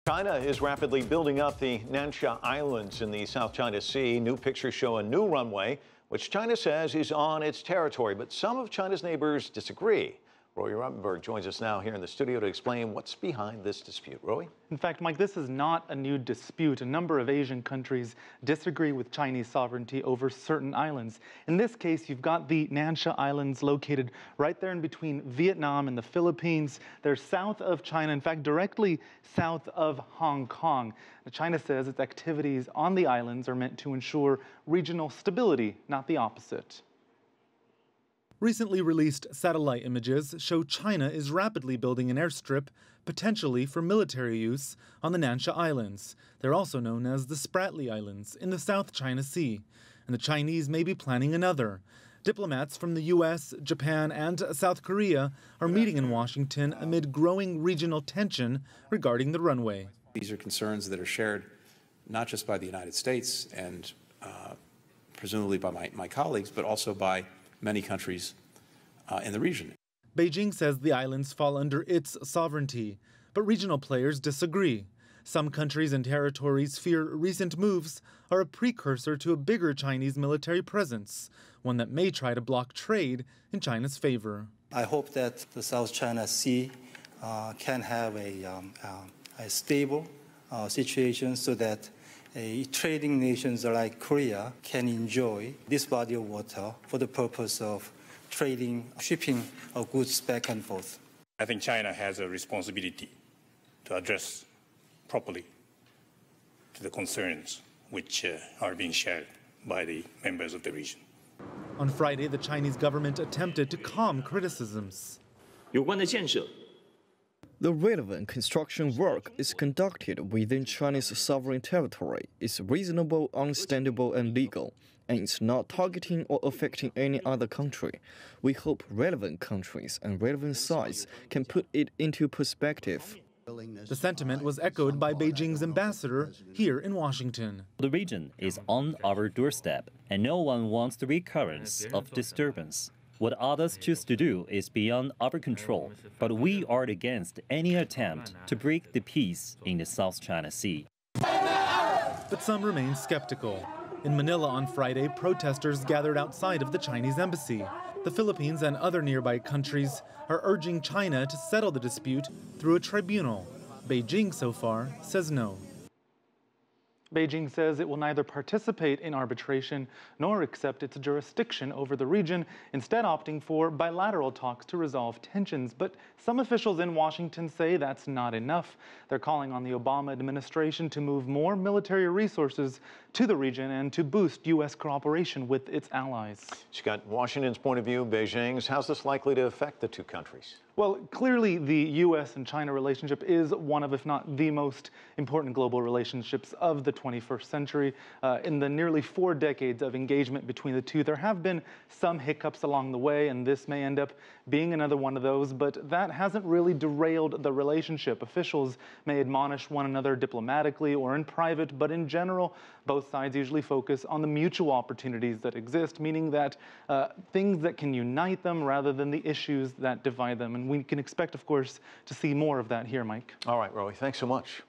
China is rapidly building up the Nansha Islands in the South China Sea. New pictures show a new runway, which China says is on its territory. But some of China's neighbors disagree. Roee Ruttenberg joins us now here in the studio to explain what's behind this dispute. Roee? In fact, Mike, this is not a new dispute. A number of Asian countries disagree with Chinese sovereignty over certain islands. In this case, you've got the Nansha Islands located right there in between Vietnam and the Philippines. They're south of China, in fact, directly south of Hong Kong. Now, China says its activities on the islands are meant to ensure regional stability, not the opposite. Recently released satellite images show China is rapidly building an airstrip, potentially for military use, on the Nansha Islands. They're also known as the Spratly Islands in the South China Sea. And the Chinese may be planning another. Diplomats from the U.S., Japan, and South Korea are meeting in Washington amid growing regional tension regarding the runway. These are concerns that are shared not just by the United States and presumably by my colleagues, but also by many countries in the region. Beijing says the islands fall under its sovereignty, but regional players disagree. Some countries and territories fear recent moves are a precursor to a bigger Chinese military presence, one that may try to block trade in China's favor. I hope that the South China Sea can have a stable situation so that trading nations like Korea can enjoy this body of water for the purpose of trading, shipping of goods back and forth. I think China has a responsibility to address properly to the concerns which are being shared by the members of the region. On Friday, the Chinese government attempted to calm criticisms. The relevant construction work is conducted within Chinese sovereign territory, is reasonable, understandable, and legal, and it's not targeting or affecting any other country. We hope relevant countries and relevant sides can put it into perspective. The sentiment was echoed by Beijing's ambassador here in Washington. The region is on our doorstep, and no one wants the recurrence of disturbance. What others choose to do is beyond our control, but we are against any attempt to break the peace in the South China Sea. But some remain skeptical. In Manila on Friday, protesters gathered outside of the Chinese embassy. The Philippines and other nearby countries are urging China to settle the dispute through a tribunal. Beijing, so far, says no. Beijing says it will neither participate in arbitration nor accept its jurisdiction over the region, instead opting for bilateral talks to resolve tensions. But some officials in Washington say that's not enough. They're calling on the Obama administration to move more military resources to the region and to boost U.S. cooperation with its allies. She's got Washington's point of view, Beijing's. How's this likely to affect the two countries? Well, clearly the U.S. and China relationship is one of, if not the most important global relationships of the 21st century. In the nearly 4 decades of engagement between the two, there have been some hiccups along the way, and this may end up being another one of those, but that hasn't really derailed the relationship. Officials may admonish one another diplomatically or in private, but in general, both sides usually focus on the mutual opportunities that exist, meaning that things that can unite them rather than the issues that divide them. And we can expect, of course, to see more of that here, Mike. All right, Roee, thanks so much.